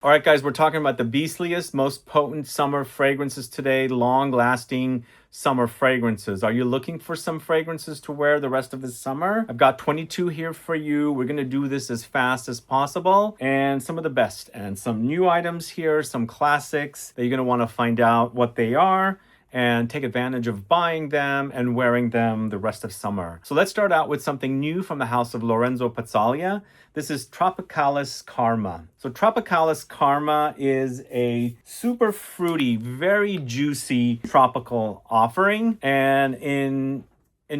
All right, guys, we're talking about the beastliest, most potent summer fragrances today, long-lasting summer fragrances. Are you looking for some fragrances to wear the rest of the summer? I've got 22 here for you. We're going to do this as fast as possible, and some of the best, and some new items here, some classics that you're going to want to find out what they are and take advantage of buying them and wearing them the rest of summer. So let's start out with something new from the house of Lorenzo Pazzaglia. This is Tropikalys Karma. So Tropikalys Karma is a super fruity, very juicy tropical offering. And in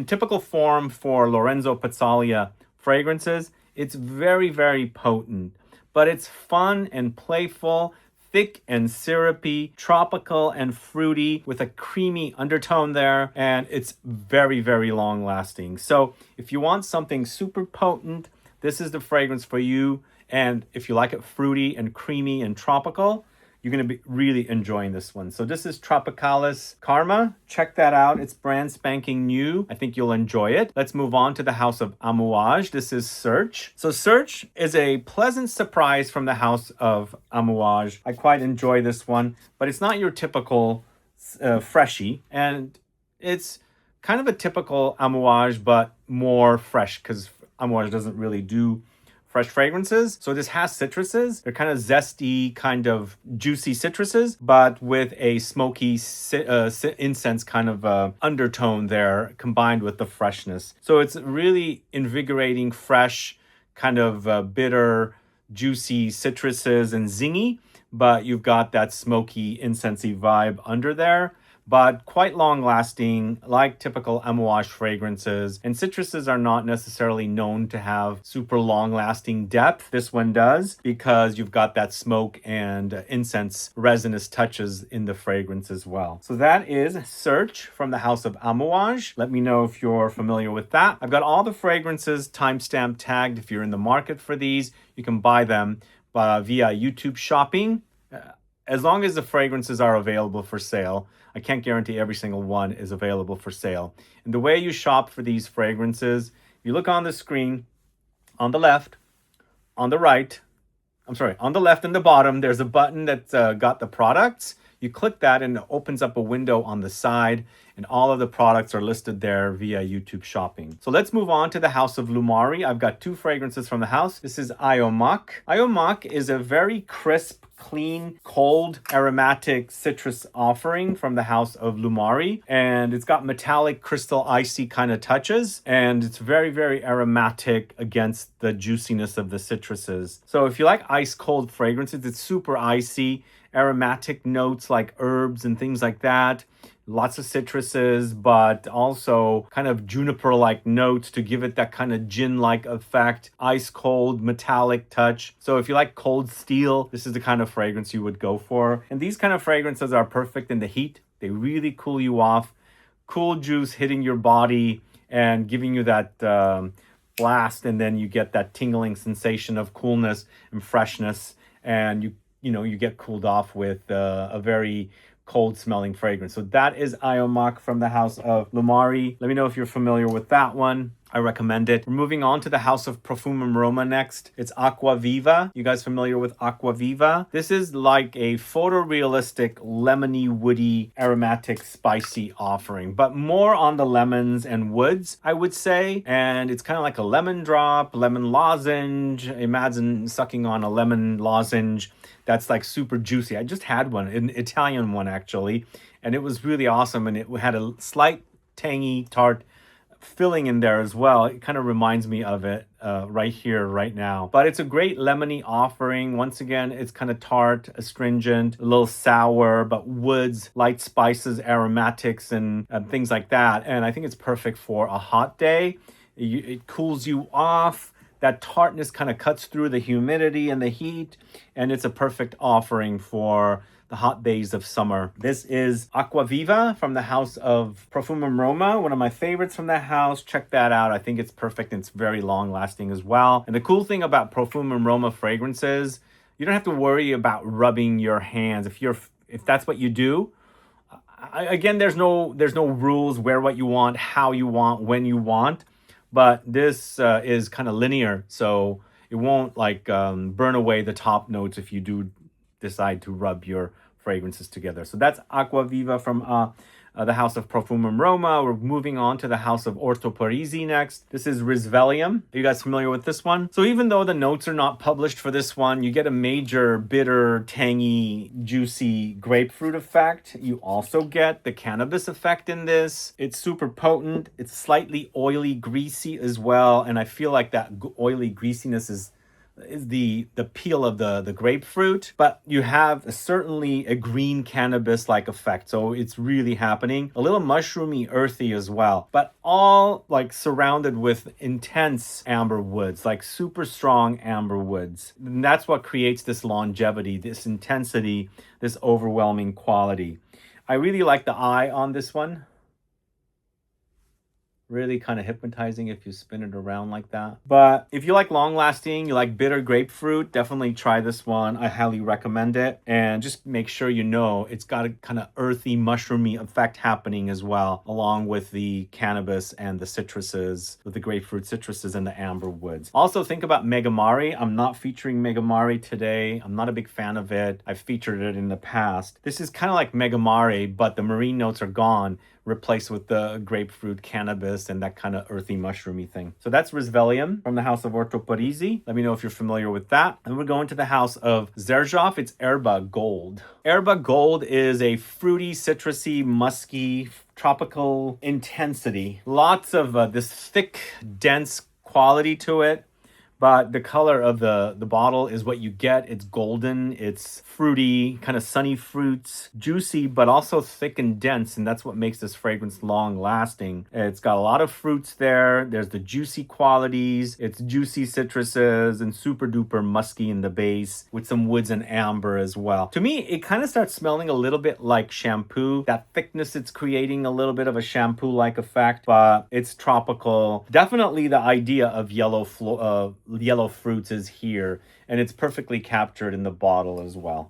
typical form for Lorenzo Pazzaglia fragrances, it's very, very potent. But it's fun and playful, thick and syrupy, tropical and fruity with a creamy undertone there, and it's very, very long lasting. So if you want something super potent, this is the fragrance for you. And if you like it fruity and creamy and tropical, you're going to be really enjoying this one. So this is Tropikalys Karma. Check that out. It's brand spanking new. I think you'll enjoy it. Let's move on to the house of Amouage. This is Search. So Search is a pleasant surprise from the house of Amouage. I quite enjoy this one, but it's not your typical freshie. And it's kind of a typical Amouage, but more fresh because Amouage doesn't really do fresh fragrances. So this has citruses. They're kind of zesty, kind of juicy citruses, but with a smoky incense kind of undertone there combined with the freshness. So it's really invigorating, fresh, kind of bitter, juicy citruses and zingy, but you've got that smoky, incensey vibe under there. But quite long lasting, like typical Amouage fragrances. And citruses are not necessarily known to have super long lasting depth. This one does because you've got that smoke and incense resinous touches in the fragrance as well. So that is Search from the house of Amouage. Let me know if you're familiar with that. I've got all the fragrances timestamp tagged. If you're in the market for these, you can buy them via YouTube shopping. As long as the fragrances are available for sale. I can't guarantee every single one is available for sale. And the way you shop for these fragrances, if you look on the screen, on the left, on the right, on the left and the bottom, there's a button that's got the products. You click that and it opens up a window on the side, and all of the products are listed there via YouTube shopping. So let's move on to the house of Loumari. I've got two fragrances from the house. This is Aomak. Aomak is a very crisp, clean, cold, aromatic citrus offering from the house of Loumari. And it's got metallic, crystal, icy kind of touches. And it's very, very aromatic against the juiciness of the citruses. So if you like ice cold fragrances, it's super icy, aromatic notes like herbs and things like that. Lots of citruses, but also kind of juniper-like notes to give it that kind of gin-like effect. Ice cold, metallic touch. So if you like cold steel, this is the kind of fragrance you would go for. And these kind of fragrances are perfect in the heat. They really cool you off. Cool juice hitting your body and giving you that blast, and then you get that tingling sensation of coolness and freshness, and you get cooled off with a very cold smelling fragrance. So that is Aomak from the house of Loumari. Let me know if you're familiar with that one. I recommend it. We're moving on to the house of Profumum Roma next. It's Acqua Viva. You guys familiar with Acqua Viva? This is like a photorealistic, lemony, woody, aromatic, spicy offering, but more on the lemons and woods, I would say. And it's kind of like a lemon drop, lemon lozenge. Imagine sucking on a lemon lozenge that's like super juicy. I just had one, an Italian one actually, and it was really awesome. And it had a slight tangy, tart filling in there as well. It kind of reminds me of it right here, right now. But it's a great lemony offering. Once again, it's kind of tart, astringent, a little sour, but woods, light spices, aromatics, and things like that. And I think it's perfect for a hot day. It cools you off. That tartness kind of cuts through the humidity and the heat, and it's a perfect offering for the hot days of summer. This is Acqua Viva from the house of Profumum Roma, one of my favorites from that house. Check that out. I think it's perfect and it's very long lasting as well. And the cool thing about Profumum Roma fragrances, you don't have to worry about rubbing your hands. If that's what you do, again, there's no rules. Wear what you want, how you want, when you want. But this is kind of linear, so it won't like burn away the top notes if you do decide to rub your fragrances together. So that's Acqua Viva from the house of Profumum Roma. We're moving on to the house of Orto Parisi next. This is Risvelium. Are you guys familiar with this one? So even though the notes are not published for this one, you get a major bitter, tangy, juicy grapefruit effect. You also get the cannabis effect in this. It's super potent. It's slightly oily, greasy as well. And I feel like that oily greasiness is the peel of the grapefruit, but you have certainly a green cannabis-like effect. So it's really happening. A little mushroomy, earthy as well, but all like surrounded with intense amber woods, like super strong amber woods. And that's what creates this longevity, this intensity, this overwhelming quality. I really like the eye on this one. Really kind of hypnotizing if you spin it around like that. But if you like long lasting, you like bitter grapefruit, definitely try this one. I highly recommend it. And just make sure you know it's got a kind of earthy, mushroomy effect happening as well, along with the cannabis and the citruses, with the grapefruit citruses and the amber woods. Also think about Megamari. I'm not featuring Megamari today. I'm not a big fan of it. I've featured it in the past. This is kind of like Megamari, but the marine notes are gone, replaced with the grapefruit, cannabis, and that kind of earthy, mushroomy thing. So that's Risvelium from the house of Orto Parisi. Let me know if you're familiar with that. And we're going to the house of Xerjoff. It's Erba Gold. Erba Gold is a fruity, citrusy, musky, tropical intensity. Lots of this thick, dense quality to it. But the color of the bottle is what you get. It's golden, it's fruity, kind of sunny fruits, juicy, but also thick and dense. And that's what makes this fragrance long lasting. It's got a lot of fruits there. There's the juicy qualities. It's juicy citruses and super duper musky in the base with some woods and amber as well. To me, it kind of starts smelling a little bit like shampoo. That thickness it's creating a little bit of a shampoo-like effect, but it's tropical. Definitely the idea of yellow fruits is here, and it's perfectly captured in the bottle as well.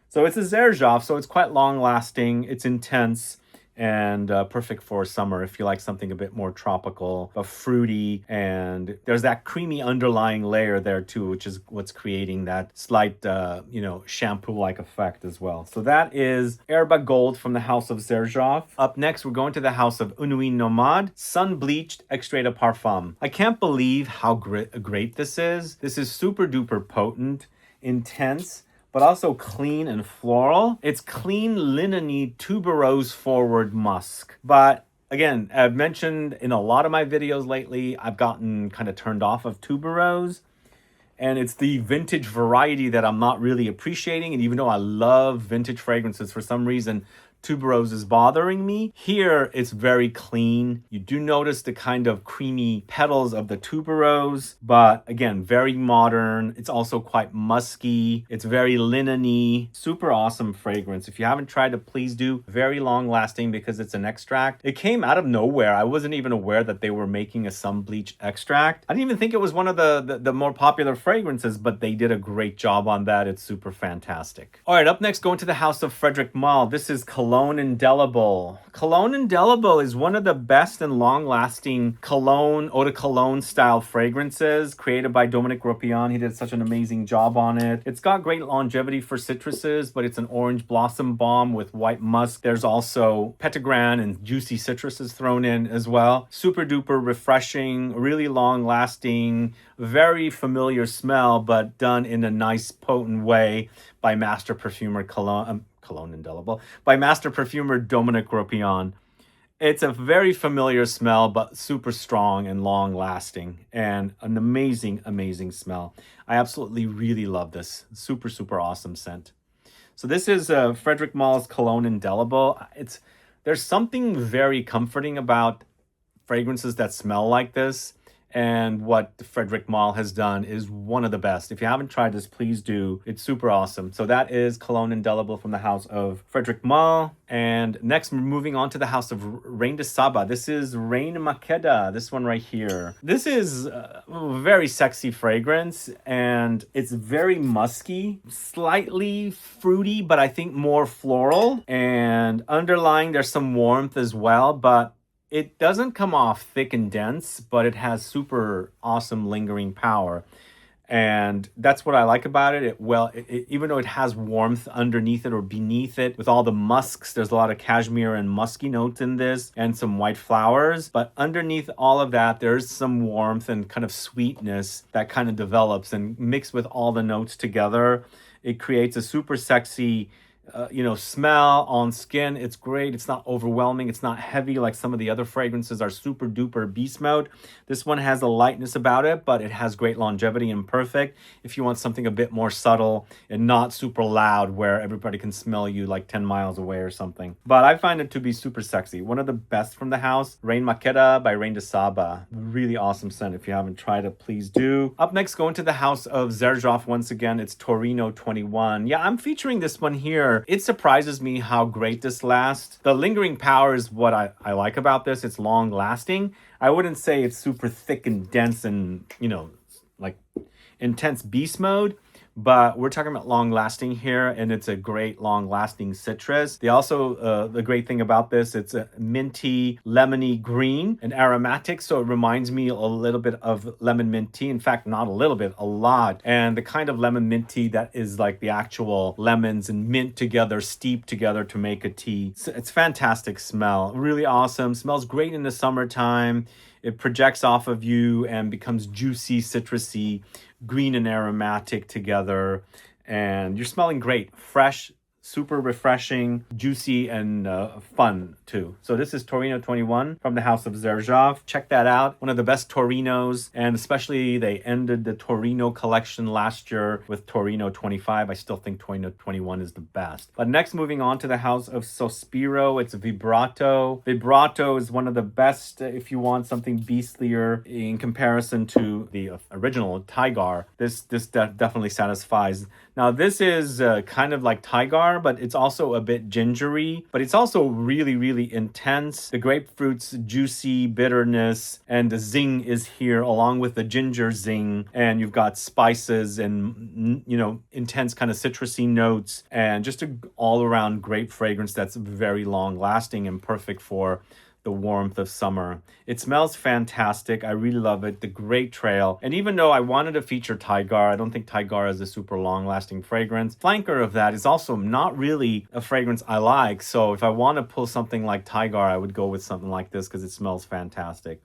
So it's a Xerjoff, so it's quite long lasting, it's intense, and perfect for summer if you like something a bit more tropical, but fruity, and there's that creamy underlying layer there too, which is what's creating that slight, shampoo-like effect as well. So that is Erba Gold from the house of Xerjoff. Up next, we're going to the house of Nuit Nomade, Sun Bleached Extrait de Parfum. I can't believe how great this is. This is super duper potent, intense, but also clean and floral. It's clean, linen-y, tuberose forward musk. But again, I've mentioned in a lot of my videos lately, I've gotten kind of turned off of tuberose. And it's the vintage variety that I'm not really appreciating. And even though I love vintage fragrances, for some reason, tuberose is bothering me. Here, it's very clean. You do notice the kind of creamy petals of the tuberose, but again, very modern. It's also quite musky. It's very linen-y. Super awesome fragrance. If you haven't tried it, please do. Very long lasting because it's an extract. It came out of nowhere. I wasn't even aware that they were making a sun bleached extract. I didn't even think it was one of the more popular fragrances, but they did a great job on that. It's super fantastic. All right, up next, going to the house of Frederic Malle. This is Cologne Indelible. Cologne Indelible is one of the best and long-lasting cologne, eau de cologne style fragrances created by Dominique Ropion. He did such an amazing job on it. It's got great longevity for citruses, but it's an orange blossom balm with white musk. There's also petitgrain and juicy citruses thrown in as well. Super duper refreshing, really long-lasting, very familiar smell, but done in a nice, potent way by master perfumer Cologne Indelible, by master perfumer Dominique Ropion. It's a very familiar smell, but super strong and long lasting, and an amazing, amazing smell. I absolutely really love this. Super, super awesome scent. So this is Frederic Malle's Cologne Indelible. There's something very comforting about fragrances that smell like this. And what Frederic Malle has done is one of the best. If you haven't tried this, please do. It's super awesome. So that is Cologne Indelible from the house of Frederic Malle. And next, we're moving on to the house of Reine de Saba. This is Reine Makeda, this one right here. This is a very sexy fragrance, and it's very musky, slightly fruity, but I think more floral. And underlying, there's some warmth as well, but it doesn't come off thick and dense, but it has super awesome lingering power. And that's what I like about it. Even though it has warmth underneath it or beneath it, with all the musks, there's a lot of cashmere and musky notes in this and some white flowers. But underneath all of that, there's some warmth and kind of sweetness that kind of develops, and mixed with all the notes together, it creates a super sexy smell on skin. It's great. It's not overwhelming. It's not heavy like some of the other fragrances are super duper beast mode. This one has a lightness about it, but it has great longevity and perfect if you want something a bit more subtle and not super loud where everybody can smell you like 10 miles away or something. But I find it to be super sexy. One of the best from the house, Rain Maqueta by Rain de Saba. Really awesome scent. If you haven't tried it, please do. Up next, go into the house of Xerjoff once again. It's Torino21. Yeah, I'm featuring this one here. It surprises me how great this lasts. The lingering power is what I like about this. It's long lasting. I wouldn't say it's super thick and dense and, like intense beast mode, but we're talking about long lasting here, and it's a great long lasting citrus. They also, the great thing about this, it's a minty, lemony green and aromatic. So it reminds me a little bit of lemon mint tea. In fact, not a little bit, a lot. And the kind of lemon mint tea that is like the actual lemons and mint together, steeped together to make a tea. It's fantastic smell, really awesome. Smells great in the summertime. It projects off of you and becomes juicy, citrusy, green and aromatic together. And you're smelling great, fresh, super refreshing, juicy, and fun too. So this is Torino21 from the house of Xerjoff. Check that out. One of the best Torinos, and especially they ended the Torino collection last year with Torino25. I still think Torino21 is the best. But next, moving on to the house of Sospiro, it's Vibrato. Vibrato is one of the best if you want something beastlier in comparison to the original Tigar. This definitely satisfies. Now this is kind of like Tigar, but it's also a bit gingery, but it's also really, really intense. The grapefruit's juicy bitterness and the zing is here along with the ginger zing, and you've got spices and, intense kind of citrusy notes, and just an all-around great fragrance that's very long lasting and perfect for the warmth of summer. It smells fantastic. I really love it. The great trail. And even though I wanted to feature Tigar, I don't think Tigar is a super long-lasting fragrance. Flanker of that is also not really a fragrance I like. So if I want to pull something like Tigar, I would go with something like this because it smells fantastic.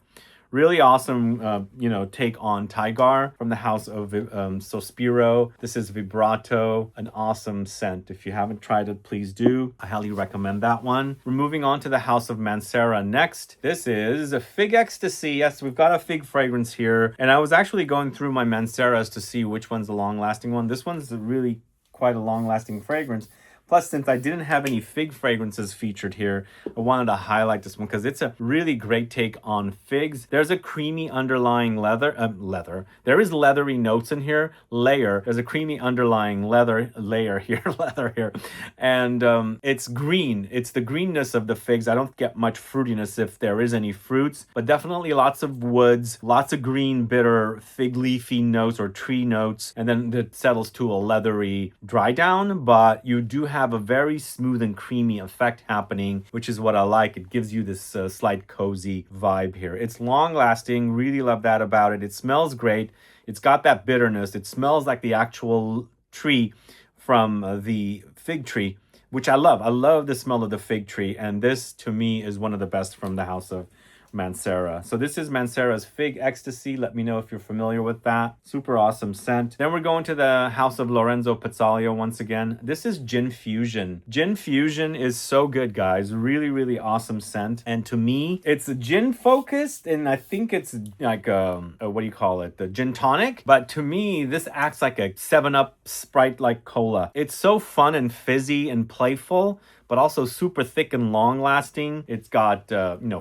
Really awesome, take on Tigar from the house of Sospiro. This is Vibrato, an awesome scent. If you haven't tried it, please do. I highly recommend that one. We're moving on to the house of Mancera next. This is a Fig Extasy. Yes, we've got a fig fragrance here. And I was actually going through my Manceras to see which one's the long-lasting one. This one's really quite a long-lasting fragrance. Plus, since I didn't have any fig fragrances featured here, I wanted to highlight this one because it's a really great take on figs. There's a creamy underlying leather. There is leathery notes in here. There's a creamy underlying leather here. And it's green. It's the greenness of the figs. I don't get much fruitiness if there is any fruits, but definitely lots of woods, lots of green, bitter, fig leafy notes or tree notes. And then it settles to a leathery dry down, but you do have a very smooth and creamy effect happening, which is what I like. It gives you this slight cozy vibe here. It's long lasting. Really love that about it. It smells great. It's got that bitterness. It smells like the actual tree from the fig tree, which I love. I love the smell of the fig tree. And this to me is one of the best from the house of Mancera. So this is Mancera's Fig Extasy. Let me know if you're familiar with that. Super awesome scent. Then we're going to the house of Lorenzo Pazzaglia once again. This is Gin Fusion. Gin Fusion is so good, guys. Really, really awesome scent. And to me, it's gin focused, and I think it's like what do you call it? The gin tonic. But to me, this acts like a 7-Up Sprite like cola. It's so fun and fizzy and playful, but also super thick and long lasting. It's got,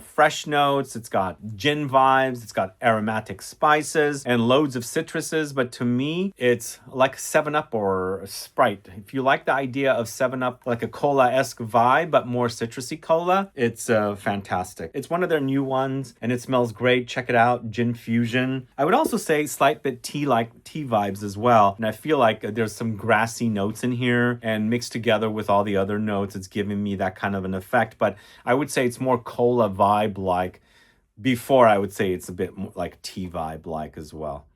fresh notes. It's got gin vibes. It's got aromatic spices and loads of citruses. But to me, it's like 7-Up or Sprite. If you like the idea of 7-Up, like a cola-esque vibe, but more citrusy cola, it's fantastic. It's one of their new ones and it smells great. Check it out, Gin Fusion. I would also say slight bit tea-like tea vibes as well. And I feel like there's some grassy notes in here, and mixed together with all the other notes, it's giving me that kind of an effect. But I would say it's more cola vibe like. Before I would say it's a bit more like tea vibe like as well.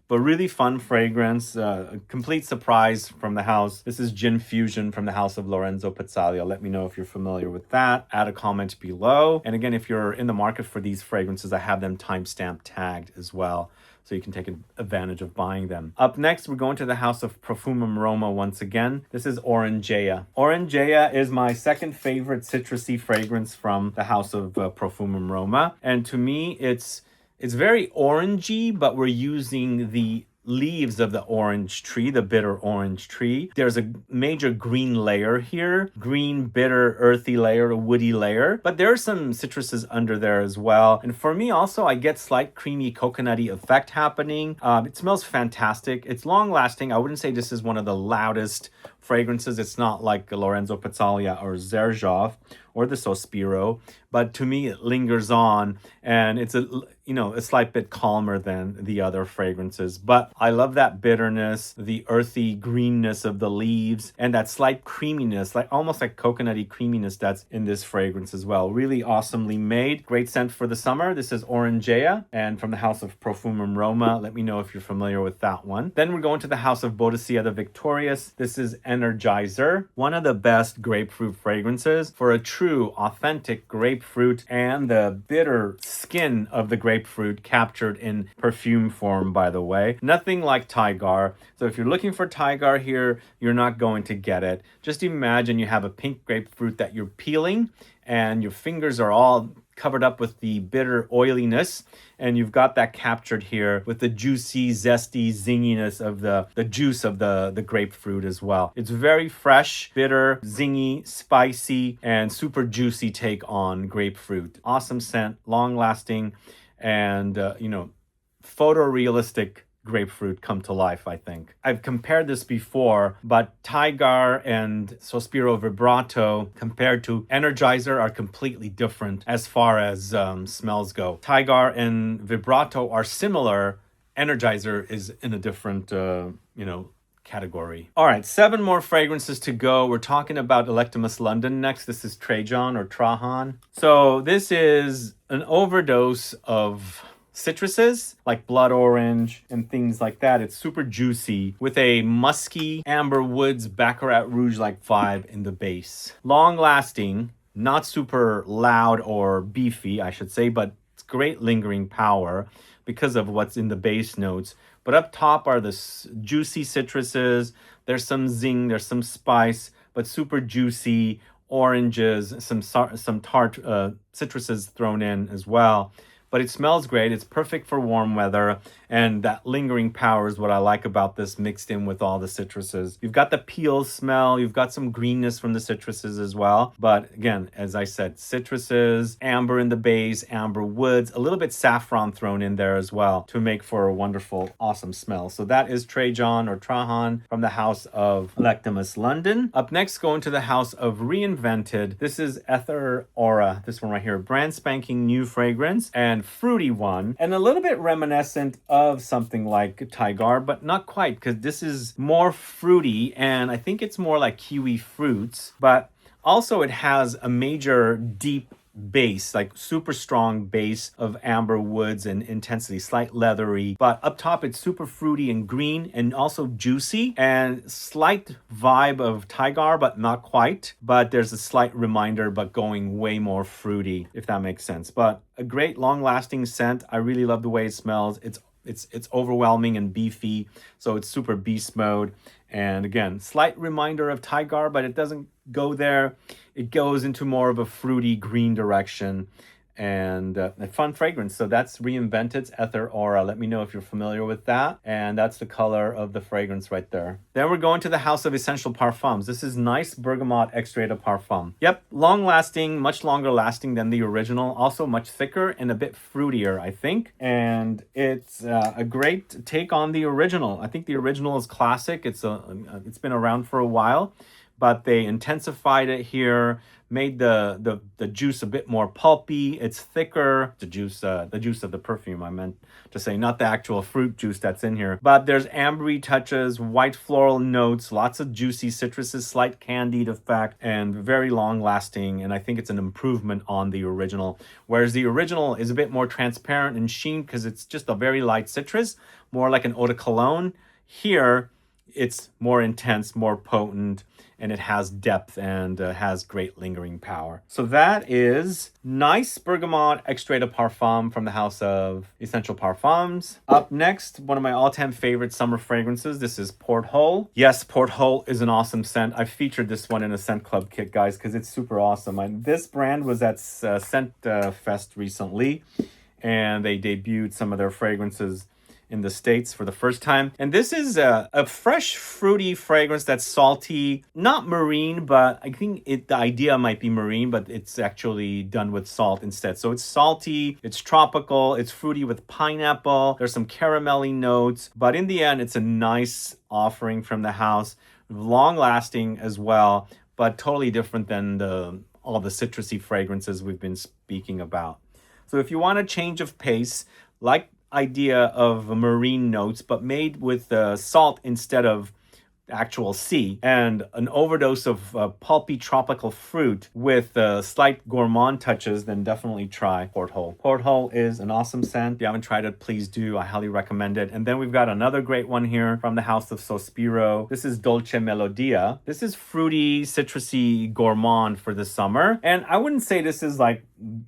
but really fun fragrance, a complete surprise from the house. This is Gin Fusion from the house of Lorenzo Pazzaglia. Let me know if you're familiar with that. Add a comment below. And again, if you're in the market for these fragrances, I have them timestamp tagged as well, so you can take advantage of buying them. Up next, we're going to the house of Profumum Roma once again. This is Orangea. Orangea is my second favorite citrusy fragrance from the house of Profumum Roma. And to me, it's very orangey, but we're using the leaves of the orange tree, the bitter orange tree. There's a major green layer here, green, bitter, earthy layer, a woody layer, but there are some citruses under there as well. And for me also, I get slight creamy coconutty effect happening. It smells fantastic. It's long lasting. I wouldn't say this is one of the loudest fragrances. It's not like Lorenzo Pazzaglia or Xerjoff or the Sospiro, but to me it lingers on, and it's a slight bit calmer than the other fragrances. But I love that bitterness, the earthy greenness of the leaves, and that slight creaminess, like almost like coconutty creaminess that's in this fragrance as well. Really awesomely made. Great scent for the summer. This is Orangea, and from the house of Profumum Roma. Let me know if you're familiar with that one. Then we're going to the house of Boadicea the Victorious. This is Energizer, one of the best grapefruit fragrances for a true authentic grapefruit and the bitter skin of the grapefruit captured in perfume form, by the way. Nothing like Tigar. So if you're looking for Tigar here, you're not going to get it. Just imagine you have a pink grapefruit that you're peeling and your fingers are all covered up with the bitter oiliness, and you've got that captured here with the juicy, zesty zinginess of the juice of the grapefruit as well. It's very fresh, bitter, zingy, spicy, and super juicy take on grapefruit. Awesome scent, long lasting, and photorealistic grapefruit come to life, I think. I've compared this before, but Tigar and Sospiro Vibrato compared to Energizer are completely different as far as smells go. Tigar and Vibrato are similar. Energizer is in a different, category. All right, 7 more fragrances to go. We're talking about Electimus London next. This is Trajan or Trajan. So this is an overdose of citruses like blood orange and things like that. It's super juicy with a musky amber woods Baccarat Rouge like vibe in the base. Long lasting, not super loud or beefy, I should say, but it's great lingering power because of what's in the base notes. But up top are the juicy citruses. There's some zing, there's some spice, but super juicy oranges, some tart citruses thrown in as well. But it smells great. It's perfect for warm weather, and that lingering power is what I like about this, mixed in with all the citruses. You've got the peel smell, you've got some greenness from the citruses as well. But again, as I said, citruses, amber in the base, amber woods, a little bit saffron thrown in there as well to make for a wonderful, awesome smell. So that is Trajan or Trajan from the house of Electimus London. Up next, going to the house of Reinvented. This is Ether Aura, this one right here, brand spanking new fragrance and fruity one, and a little bit reminiscent of something like Tigar, but not quite, because this is more fruity, and I think it's more like kiwi fruits, but also it has a major deep base, like super strong base of amber woods and intensity, slight leathery, but up top it's super fruity and green and also juicy, and slight vibe of Tigar, but not quite. But there's a slight reminder, but going way more fruity, if that makes sense. But a great long-lasting scent. I really love the way it smells. It's overwhelming and beefy, so it's super beast mode. And again, slight reminder of Tigar, but it doesn't go there. It goes into more of a fruity green direction, and a fun fragrance. So that's Reinvented's Ether Aura. Let me know if you're familiar with that. And that's the color of the fragrance right there. Then we're going to the house of Essential Parfums. This is Nice Bergamot Extrait de Parfum. Yep, long lasting, much longer lasting than the original. Also much thicker and a bit fruitier, I think. And it's a great take on the original. I think the original is classic. It's been around for a while. but they intensified it here, made the juice a bit more pulpy. It's thicker. The juice of the perfume, I meant to say, not the actual fruit juice that's in here. But there's ambery touches, white floral notes, lots of juicy citruses, slight candied effect, and very long lasting. And I think it's an improvement on the original. Whereas the original is a bit more transparent and sheen because it's just a very light citrus, more like an eau de cologne. Here, it's more intense, more potent, and it has depth and has great lingering power. So that is nice Bergamot Extrait de Parfum from the house of Essential Parfums. Up next, one of my all-time favorite summer fragrances. This is Porthole. Yes, Porthole is an awesome scent. I featured this one in a Scent Club kit, guys, because it's super awesome. This brand was at Scent Fest recently, and they debuted some of their fragrances in the States for the first time. And this is a fresh, fruity fragrance that's salty, not marine, but I think the idea might be marine, but it's actually done with salt instead. So it's salty, it's tropical, it's fruity with pineapple, there's some caramelly notes, but in the end, it's a nice offering from the house, long lasting as well, but totally different than all the citrusy fragrances we've been speaking about. So if you want a change of pace, like idea of marine notes, but made with salt instead of actual sea, and an overdose of pulpy tropical fruit with slight gourmand touches, then definitely try Porthole. Porthole is an awesome scent. If you haven't tried it, please do. I highly recommend it. And then we've got another great one here from the house of Sospiro. This is Dolce Melodia. This is fruity, citrusy gourmand for the summer. And I wouldn't say this is like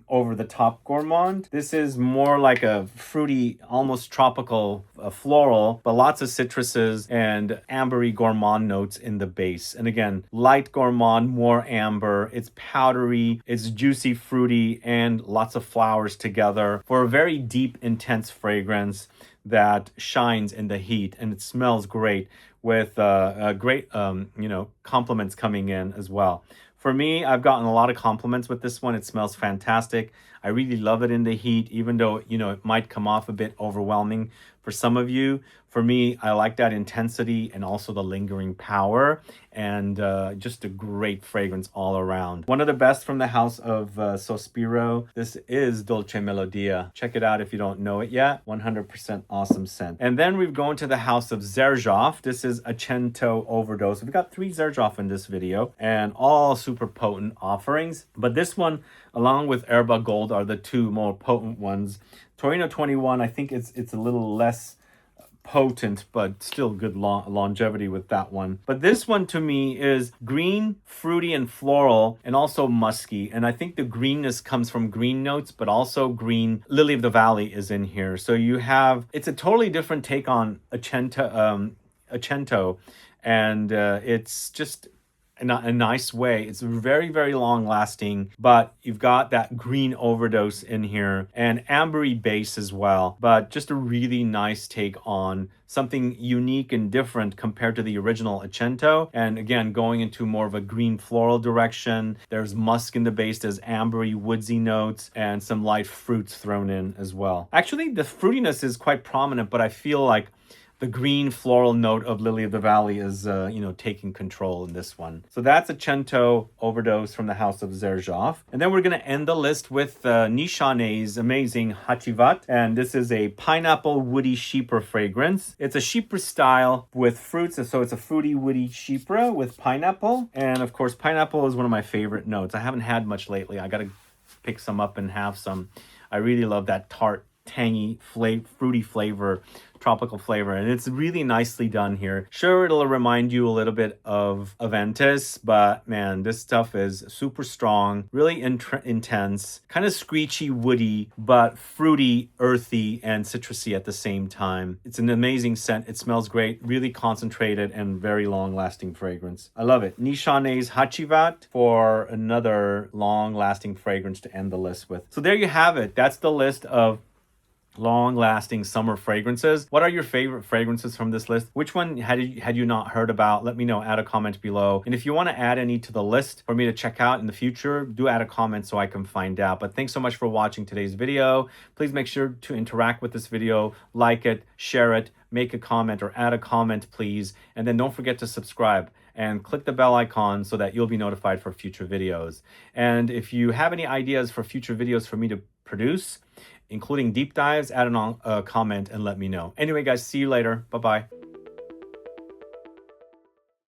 over the top gourmand. This is more like a fruity, almost tropical floral, but lots of citruses and ambery gourmand notes in the base. And again, light gourmand, more amber. It's powdery, it's juicy, fruity, and lots of flowers together for a very deep, intense fragrance that shines in the heat, and it smells great with great compliments coming in as well. For me, I've gotten a lot of compliments with this one. It smells fantastic. I really love it in the heat, even though, it might come off a bit overwhelming for some of you. For me, I like that intensity and also the lingering power, and just a great fragrance all around. One of the best from the house of Sospiro. This is Dolce Melodia. Check it out if you don't know it yet. 100% awesome scent. And then we've gone to the house of Xerjoff. This is a Cento Overdose. We've got 3 Xerjoff in this video, and all super potent offerings. But this one, along with Erba Gold, are the 2 more potent ones. Torino21, I think it's a little less potent, but still good longevity with that one. But this one to me is green, fruity, and floral, and also musky. And I think the greenness comes from green notes, but also green lily of the valley is in here. So it's a totally different take on a Cento, and it's just in a nice way. It's very, very long lasting, but you've got that green overdose in here and ambery base as well, but just a really nice take on something unique and different compared to the original Cento. And again, going into more of a green floral direction. There's musk in the base, there's ambery woodsy notes, and some light fruits thrown in as well. Actually, the fruitiness is quite prominent, but I feel like the green floral note of Lily of the Valley is, taking control in this one. So that's a Cento Overdose from the house of Xerjoff. And then we're going to end the list with Nishane's amazing Hacivat. And this is a pineapple woody chypre fragrance. It's a chypre style with fruits. So it's a fruity woody chypre with pineapple. And of course, pineapple is one of my favorite notes. I haven't had much lately. I got to pick some up and have some. I really love that tart, tangy, fruity flavor, tropical flavor, and it's really nicely done here. Sure, it'll remind you a little bit of Aventus, but man, this stuff is super strong, really intense, kind of screechy, woody, but fruity, earthy, and citrusy at the same time. It's an amazing scent. It smells great, really concentrated, and very long-lasting fragrance. I love it. Nishane's Hacivat for another long-lasting fragrance to end the list with. So there you have it. That's the list of long-lasting summer fragrances. What are your favorite fragrances from this list? Which one had you not heard about? Let me know. Add a comment below. And if you want to add any to the list for me to check out in the future, do add a comment so I can find out. But thanks so much for watching today's video. Please make sure to interact with this video, like it, share it, make a comment, or add a comment, please. And then don't forget to subscribe. and click the bell icon so that you'll be notified for future videos. And if you have any ideas for future videos for me to produce, including deep dives, add a comment and let me know. Anyway, guys, see you later. Bye-bye.